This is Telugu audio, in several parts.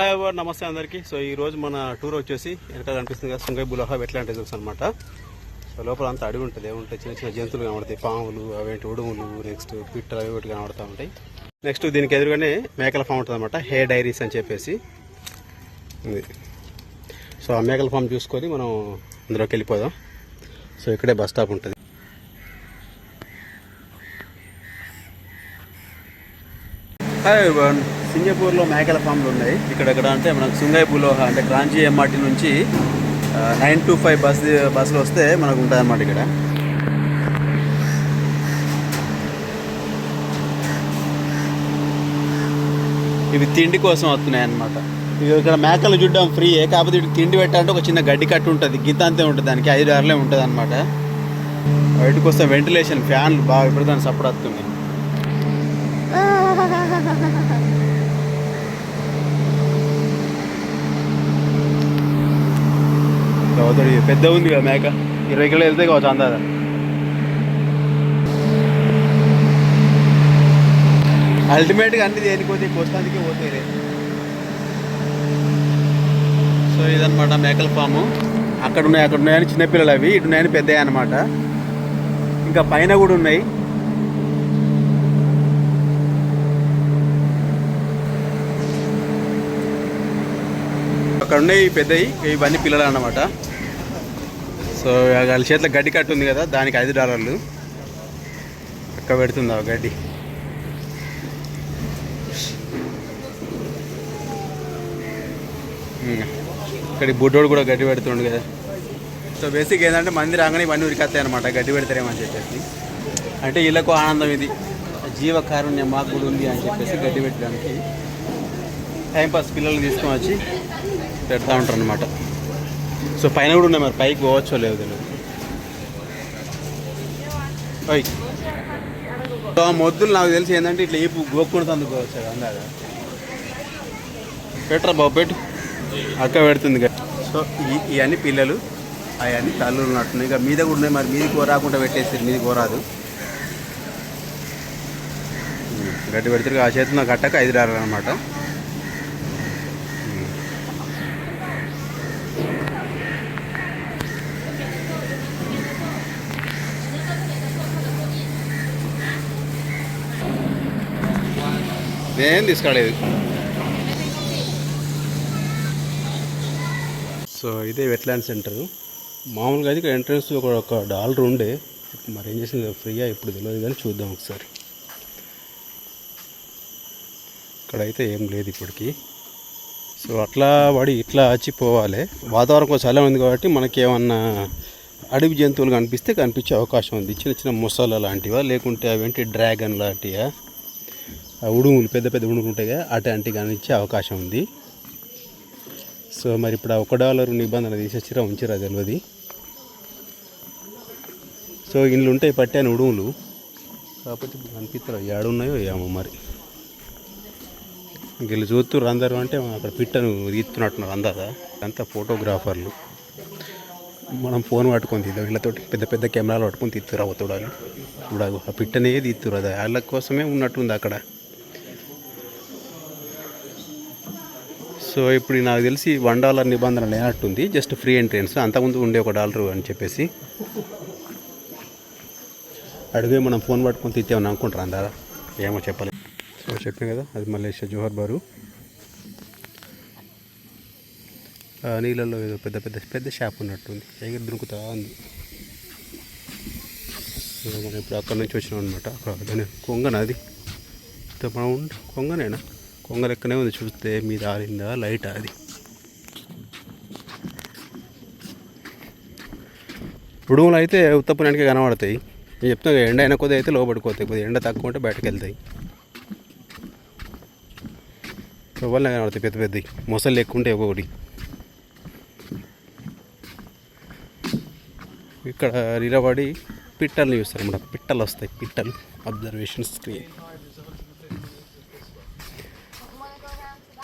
హాయ్ ఎవరు నమస్తే అందరికీ. సో ఈ రోజు మన టూర్ వచ్చేసి వెనకాల కనిపిస్తుంది కదా సుంగై బులోహా వెట్లాంటి రిజర్వ్స్ అనమాట. సో లోపల అంతా అడవి ఉంటుంది, ఏముంటాయి చిన్న చిన్న జంతువులు కనబడతాయి, పాములు, అవేంటి ఉడుములు, నెక్స్ట్ పిట్టలు అవి ఒకటి కనబడుతూ ఉంటాయి. నెక్స్ట్ దీనికి ఎదురుగానే మేకల ఫామ్ ఉంటుంది అనమాట, హే డైరీస్ అని చెప్పేసి. సో ఆ మేకల ఫామ్ చూసుకొని మనం అందులోకి వెళ్ళిపోదాం. సో ఇక్కడే బస్ స్టాప్ ఉంటుంది. హాయ్ వన్, సింగపూర్లో మేకల ఫామ్లు ఉన్నాయి ఇక్కడ అంటే మనకు సుంగై బులోహా అంటే క్రాంచీ ఎంఆర్టీ నుంచి 925 బస్సులు వస్తే మనకు ఉంటుంది అన్నమాట. ఇక్కడ ఇవి తిండి కోసం వస్తున్నాయి అన్నమాట. ఇక్కడ మేకలు చూడడం ఫ్రీయే, కాకపోతే ఇటు తిండి పెట్టాలంటే ఒక చిన్న గడ్డి కట్టు ఉంటుంది, గిత్తంతే ఉంటుంది, దానికి 5 అరలే ఉంటుంది అనమాట. వీటి కోసం వెంటిలేషన్ ఫ్యాన్లు బాగా ఇప్పుడు దాన్ని సపోర్ట్ వస్తున్నాయి. పెద్ద ఉంది కదా మేక, 20 కిలో వెళ్తే కావచ్చు అందాదా. అల్టిమేట్గా అన్ని దేనికోతే కోస్తానికి పోతాయి. సో ఇదనమాట మేకల ఫాము. అక్కడ ఉన్నాయని చిన్నపిల్లలు, అవి ఇటు ఉన్నాయని పెద్దవి అనమాట. ఇంకా పైన కూడా ఉన్నాయి. అక్కడ ఉన్నాయి పెద్దవి, ఇవన్నీ పిల్లలు అన్నమాట. సో వాళ్ళ చేతిలో గడ్డి కట్టు ఉంది కదా, దానికి $5 అక్క పెడుతుంది ఆ గడ్డి. ఇక్కడ బుడ్డోడు కూడా గడ్డి పెడుతుండు కదా. సో బేసిక్ ఏంటంటే మంది రాగానే ఇవన్నీ ఉరికొస్తాయి అనమాట, గడ్డి పెడతారేమని చెప్పేసి. అంటే వీళ్ళకు ఆనందం, ఇది జీవకారుణ్యం మాకు కూడా ఉంది అని చెప్పేసి గడ్డి పెట్టడానికి టైంపాస్ పిల్లల్ని తీసుకొని వచ్చి పెడతా ఉంటారు అనమాట. సో పైన కూడా ఉన్నాయి, మరి పైకి పోవచ్చో లేదు తెలియదు. సో ఆ మొద్దులు నాకు తెలిసి ఏంటంటే ఇట్లా ఏపు గోక్కుని అందుకోవచ్చు అందాక. పెట్టరా బాబు, పెట్టు, అక్క పెడుతుంది కదా. సో ఇవన్నీ పిల్లలు, అవన్నీ తల్లులు ఉన్నట్టున్నాయి. ఇక మీద కూడా ఉన్నాయి, మరి మీది కోరాకుండా పెట్టేసి మీది కోరాదు. గడ్డి పెడతారు ఆ చేతి నాకు కట్టక $5 అనమాట. నేనేం తీసుకోలేదు. సో ఇదే వెట్లాండ్ సెంటరు. మామూలుగా అయితే ఇక్కడ ఎంట్రన్స్ ఒక $1 ఉండే, మరి ఏం చేసింది ఫ్రీగా ఇప్పుడు తెలియదు, కానీ చూద్దాం ఒకసారి. ఇక్కడైతే ఏం లేదు ఇప్పటికి. సో అట్లా పడి ఇట్లా వచ్చి పోవాలి. వాతావరణం కొంచెం చల్లగా ఉంది కాబట్టి మనకి ఏమన్నా అడవి జంతువులు కనిపించే అవకాశం ఉంది. చిన్న చిన్న మొసళ్ళ లాంటివా, లేకుంటే అవేంటి డ్రాగన్ లాంటివా, ఉడుములు, పెద్ద పెద్ద ఉడుములు ఉంటాయి కదా, అట్లాంటివి కనిపించే అవకాశం ఉంది. సో మరి ఇప్పుడు $1 నిబంధన తీసేచ్చిరా ఉంచిరా తెలియదు. సో ఇండ్లు ఉంటాయి పట్టాను ఉడుములు, కాకపోతే ఇప్పుడు కనిపిస్తారు ఏడున్నాయో ఏమో మరి. వీళ్ళు చూస్తున్నారు అందరూ, అంటే అక్కడ పిట్టను తీస్తున్నట్టున్నారు అందదా. అంతా ఫోటోగ్రాఫర్లు. మనం ఫోన్ పట్టుకొని తీద్దాం, వీళ్ళతోటి పెద్ద పెద్ద కెమెరాలు పట్టుకొని తీస్తున్నారు అవుతాడు. ఇప్పుడు ఆ పిట్టనే తీస్తున్నారు, అది వాళ్ళ కోసమే ఉన్నట్టుంది అక్కడ. సో ఇప్పుడు నాకు తెలిసి $1 నిబంధన లేనట్టుంది, జస్ట్ ఫ్రీ ఎంట్రెన్స్. అంతకుముందు ఉండే $1 అని చెప్పేసి అడిగే మనం ఫోన్ పట్టుకొని తీద్దామని అనుకుంటారు అందరా, ఏమో చెప్పలేదు. సో చెప్పాను కదా, అది మలేషియా జోహర్ బారు. నీళ్ళల్లో ఏదో పెద్ద షాప్ ఉన్నట్టుంది, ఎగిరి దొరుకుతా ఉంది. సో మనం ఇప్పుడు అక్కడ నుంచి వచ్చినాం అనమాట. అక్కడ కొంగన, అది మనం కొంగనేనా, కొంగ లెక్కనే ఉంది చూస్తే, మీద ఆరిందా లైట్ అది. ఉడుములు అయితే ఉత్తపునానికి కనబడతాయి. నేను చెప్తున్నా, ఎండ అయినా కొద్దిగా అయితే లోపడిపోతాయి, కొద్దిగా ఎండ తక్కువ ఉంటే బయటకు వెళ్తాయి. లోపలనే కనబడతాయి పెద్ద పెద్దవి, మొసళ్ళు ఎక్కువ ఉంటాయి ఒక్కొక్కటి. ఇక్కడ నిలబడి పిట్టల్ని చూస్తారు అన్నమాట. పిట్టలు వస్తాయి, పిట్టలు అబ్జర్వేషన్ స్క్రీన్.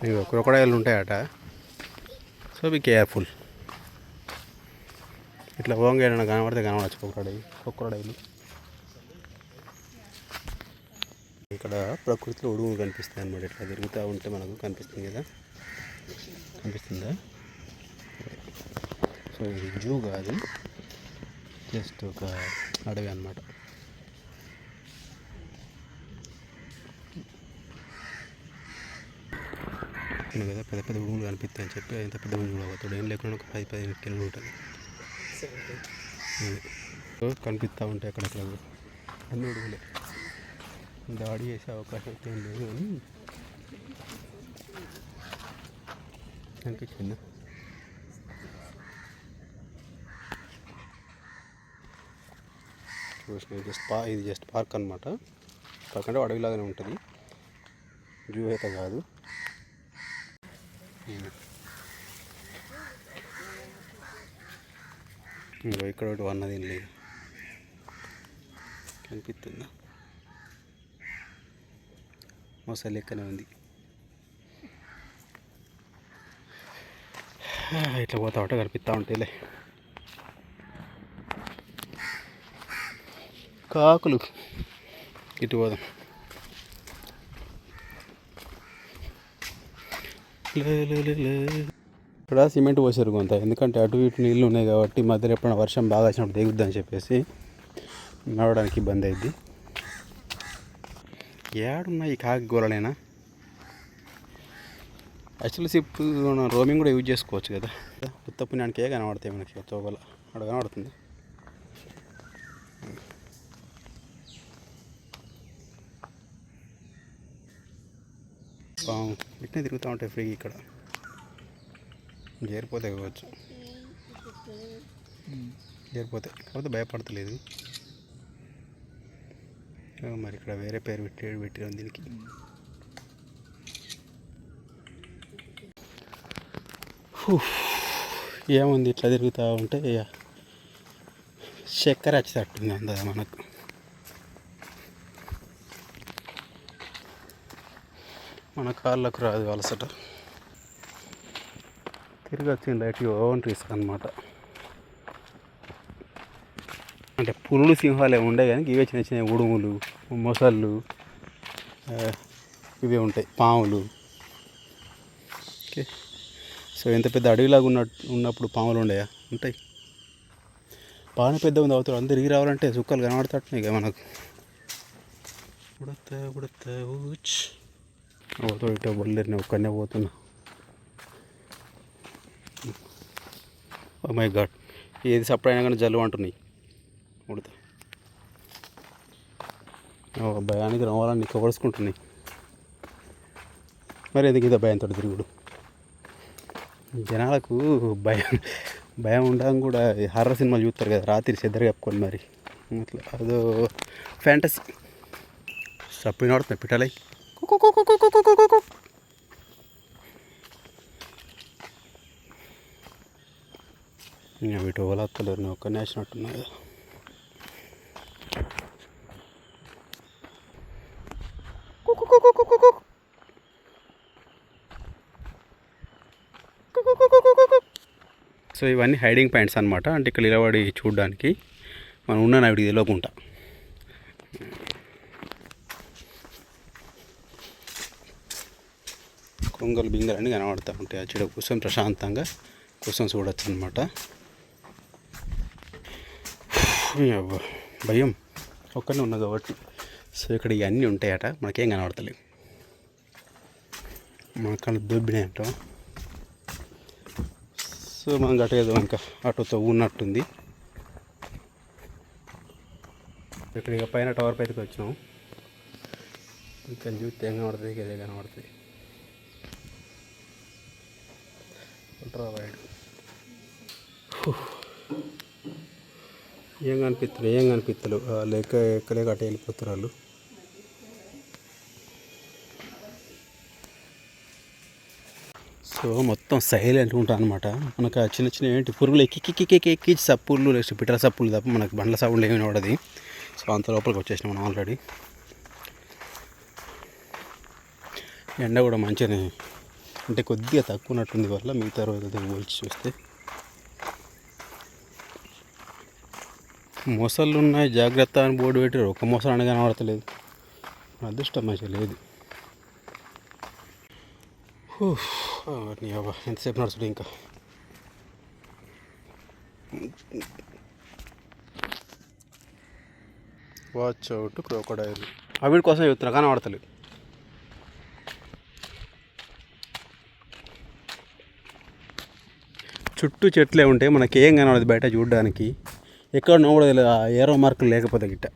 ఇగో క్రొకడైలు ఉంటాయట, సో బీ కేర్ఫుల్. ఇట్లా ఓంగా ఏమైనా కనబడితే కనబడచ్చు క్రొకడైలు. ఇక్కడ ప్రకృతిలో ఉడుము కనిపిస్తాయి అన్నమాట. ఇట్లా తిరుగుతూ ఉంటే మనకు కనిపిస్తుంది కదా. కనిపిస్తుందా? సో ఇది జూ కాదు, జస్ట్ ఒక అడవి అన్నమాట. కదా పెద్ద పెద్ద భూములు కనిపిస్తాయి అని చెప్పి ఎంత పెద్ద భూములు పోతాడు, ఏం లేకుండా ఒక 10-15 కిలోమీటర్లు ఉంటుంది. కనిపిస్తూ ఉంటాయి అక్కడక్కడ అన్ని ఉడుగులే. దాడి చేసే అవకాశం అయితే ఏం లేదు కానీ అనిపించింది. చూసిన ఇది జస్ట్ పార్క్ అనమాట. పార్క్ అంటే అడవిలాగానే ఉంటుంది, జూ అయితే కాదు. ఇక్కడ ఒకటి అన్నది లేదు, కనిపిస్తుందా? మొసలి లెక్కనే ఉంది. ఇట్లా పోతా ఉంటే కనిపిస్తూ ఉంటాయిలే కాకులు. ఇటు పోదాం. ఇక్కడ సిమెంట్ పోసారు కొంత, ఎందుకంటే అటు ఇటు నీళ్ళు ఉన్నాయి కాబట్టి మధ్యలో ఎప్పుడైనా వర్షం బాగా వచ్చినప్పుడు దిగుద్దని చెప్పేసి నడవడానికి ఇబ్బంది అయింది. ఏడున్నాయి ఈ కాకి గోలనేనా? యాక్చువల్లీ ఇప్పుడు మనం రోమింగ్ కూడా యూజ్ చేసుకోవచ్చు కదా. ఉత్త పుణ్యానికి కనబడతాయి మనకి తోగల అక్కడ కనబడుతుంది. ఇట్నే తిరుగుతూ ఉంటాయి ఫ్రీ. ఇక్కడ చేరిపోతే కావచ్చు, చేరిపోతే కాకపోతే భయపడతలేదు మరి. ఇక్కడ వేరే పేరు పెట్టారు దీనికి. ఏముంది ఇట్లా తిరుగుతూ ఉంటే చక్కెర వచ్చేటట్టుంది అందా మనకు. మన కాళ్ళకు రాదు అలసట. తిరిగి వచ్చింది లైట్ ఓవెన్ రిస్క్ అనమాట. అంటే పులులు సింహాలు ఏమి ఉండే కానీ ఇవే చిన్న చిన్న ఉడుములు, మొసళ్ళు, ఇవే ఉంటాయి, పాములు. ఓకే, సో ఎంత పెద్ద అడవిలాగా ఉన్నప్పుడు పాములు ఉండయా? ఉంటాయి. బాగానే పెద్ద ఉంది. అవుతాడు అందరు తిరిగి రావాలంటే చుక్కలు కనబడతాయి ఇక మనకు. పోతాడు ఇటో బొల్లేరు, నేను ఒక్కడనే పోతున్నా. ఓ మై గాడ్, ఏది సప్పుడు అయినా కానీ జల్లు అంటున్నాయి ఉడతా. భయానికి రావాలని కవడుచుకుంటున్నాయి. మరి ఎందుకు ఇదో భయంతో తిరుగుడు? జనాలకు భయం ఉండడం కూడా హారర్ సినిమాలు చూస్తారు కదా, రాత్రి చెద్దరు కప్పుకొని మరి అట్లా అదో ఫ్యాంటసీ. సప్పుడు నడుతున్నాయి పిట్టలై. వీటి ఓలా వస్తలేరు, నేను ఒక్కనే వేసినట్టున్నా కదా. సో ఇవన్నీ హైడింగ్ పాయింట్స్ అనమాట. అంటే ఇక్కడ నిలబడి చూడడానికి మనం ఉన్నాను అవిడికి తెలియకుండా. కొంగలు బింగలు అన్నీ కనబడుతూ ఉంటాయి. అక్కడ కూర్చొని ప్రశాంతంగా కూర్చొని చూడొచ్చు అనమాట. భయం ఒక్కనే ఉన్నా కాబట్టి. సో ఇక్కడ ఇవన్నీ ఉంటాయట, మనకేం కనబడతలేవు. మన కళ్ళు దొబ్బినాయంట. సో మనం గట్టేదో ఇంకా అటుతో ఉన్నట్టుంది. ఇక్కడ ఇక పైన టవర్ పైకి వచ్చినాం. ఇంకా చూస్తే ఏం కనబడుతుంది, ఇదే కనబడుతుంది. అల్ట్రా వైడ్ ఏం కనిపిస్తలేవు లేక ఎక్కలేక అటు వెళ్ళిపోతారు వాళ్ళు. సో మొత్తం సైలెంట్ ఉంటాను అనమాట. మనకు చిన్న చిన్న ఏంటి పురుగులు ఎక్కి సప్పుళ్ళు లేచి పిట్టల సప్పులు తప్ప మనకు బండ్ల సప్పులు ఏమైనా పడది. సో అంత లోపలికి వచ్చేసినాం మనం ఆల్రెడీ. ఎండ కూడా మంచిగానే, అంటే కొద్దిగా తక్కువ ఉన్నట్టుంది వల్ల మిగతా రోజులతో పోల్చి చూస్తే. మొసళ్ళు ఉన్నాయి జాగ్రత్త అని బోర్డు పెట్టారు, ఒక మొసలు అని కనబడతలేదు. అదృష్టం మంచిగా లేదు. ఎంతసేపు నడుచుడు ఇంకా. వాచ్ అవుట్ క్రోకోడైల్ అవిటి కోసం చెప్తున్నా కానీ వాడతలేదు. చుట్టూ చెట్లే ఉంటాయి, మనకి ఏం కనబడదు బయట చూడడానికి. ఎక్కడ కూడా తెలియదు ఏరో మార్కులు లేకపోతే గిట్ట.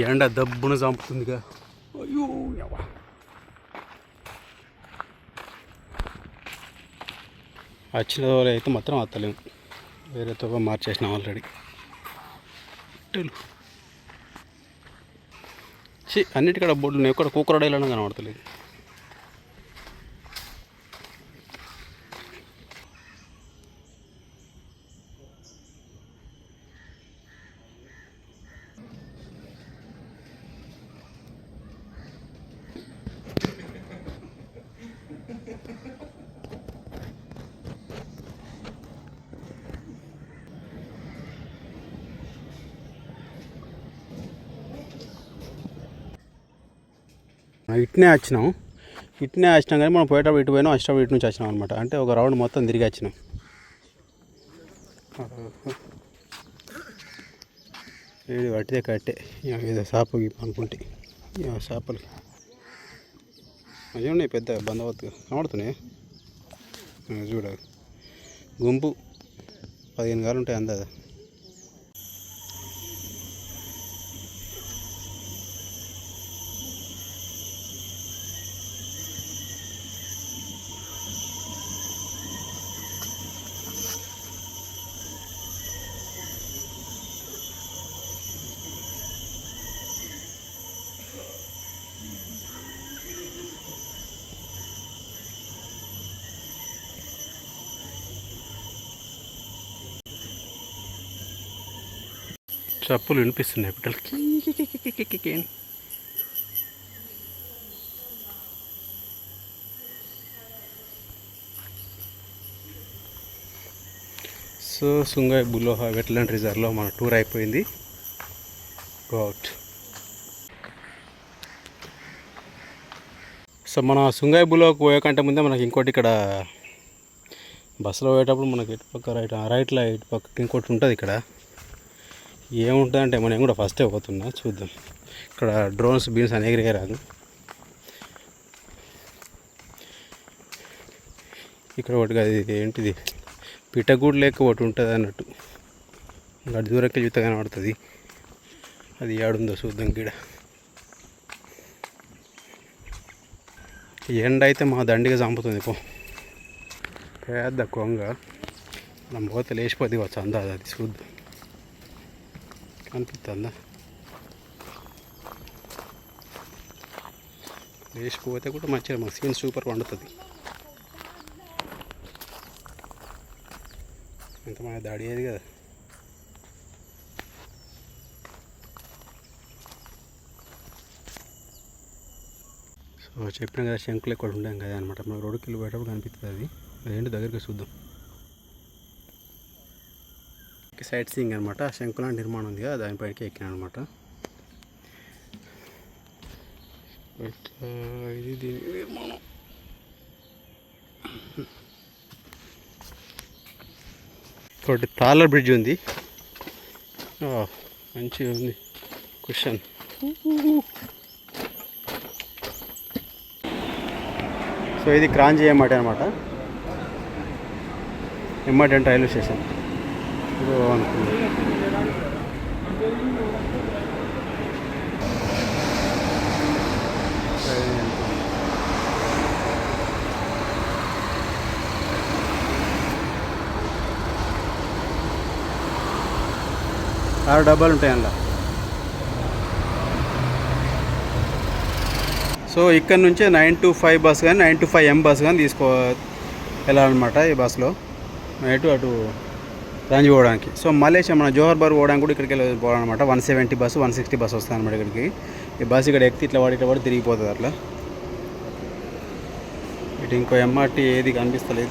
ఎండ దబ్బున చంపుతుందిగా. అయ్యో వచ్చిన వాళ్ళు అయితే మాత్రం వస్తలేము, వేరేతో మార్చేసినాం ఆల్రెడీ. అన్నిటికడ బోర్డులు ఉన్నాయి, ఎక్కడ కూకరడైలను కనబడతలేదు. ఇట్నే వచ్చినాం కానీ మనం పోయేటప్పుడు ఇటు పోయినాం, వచ్చేటప్పుడు ఇటు నుంచి వచ్చినాం అనమాట. అంటే ఒక రౌండ్ మొత్తం తిరిగి వచ్చినాం. ఇది పట్టితే కట్టే ఏదో చేప అనుకుంటే చేపలు అవి ఉన్నాయి, పెద్ద బందవత్తుగా కనబడుతున్నాయి. చూడ గుంపు 15 గాలు ఉంటాయి అందాదా. చప్పులు వినిపిస్తున్నాయి పిల్లలకి. సో సుంగాయ్ బులోహా వెట్లాండ్ రిజర్వ్లో మన టూర్ అయిపోయింది. Go out. సో మన సుంగాయ్ బులోకి పోయే కంటే ముందే మనకి ఇంకోటి ఇక్కడ బస్సులో పోయేటప్పుడు మనకి ఇటు పక్క రైట్లో ఇటు పక్కకి ఇంకోటి ఉంటుంది. ఇక్కడ ఏముంటుందంటే మనం కూడా ఫస్టే పోతున్నా, చూద్దాం. ఇక్కడ డ్రోన్స్ బీన్స్ అని ఎగిరే రాదు. ఇక్కడ ఒకటి అది ఏంటిది పిట్టగూడు లేక ఒకటి ఉంటుంది అన్నట్టు, అటు దూరకి చూస్తే కనబడుతుంది. అది ఏడుందో చూద్దాం. గిడ ఎండ అయితే మా దండిగా చంపుతుంది. పెద్ద కొంగ మనం పోతే లేచిపోతే వచ్చు అందాది. అది చూద్దాం, కనిపిస్తుందా? లేచిపోతే కూడా మంచిగా మా సీన్ సూపర్ వండుతుంది. ఇంత మన దాడి అయ్యేది కదా. సో చెప్పిన కదా శంకులు ఎక్కడ ఉండాం కదా అనమాట. మనకు రోడ్డుకి వెళ్ళి పోయేటప్పుడు కనిపిస్తుంది. అది అదేంటి దగ్గరికి చూద్దాం. సైట్ సీయింగ్ అనమాట. శంకుల నిర్మాణం ఉంది కదా, దానిపైకి ఎక్కిన అనమాట. ఇది దీని నిర్మాణం. ఒకటి తాళ్ళ బ్రిడ్జ్ ఉంది, మంచిగా ఉంది క్వశ్చన్. సో ఇది క్రాంజీ ఎమ్మటి అనమాట. ఎమ్మటి అంటే రైల్వే స్టేషన్ అనుకుంది. ఆరు డబ్బాలు ఉంటాయి అందులో. సో ఇక్కడ నుంచే 9 to 5 బస్ కానీ 9 to 5 M బస్ కానీ వెళ్ళాలన్నమాట. ఈ బస్సులో అటు రాంజీ పోవడానికి. సో మలేషియా మన జోహర్ బార్ పోవడానికి కూడా ఇక్కడికి పోవాలన్నమాట. 170 బస్సు 160 బస్సు వస్తుంది అనమాట ఇక్కడికి. ఈ బస్సు ఇక్కడ ఎక్కి ఇట్లా వాడి తిరిగిపోతుంది అట్లా. ఇటు ఇంకో MRT ఏది కనిపిస్తలేదు.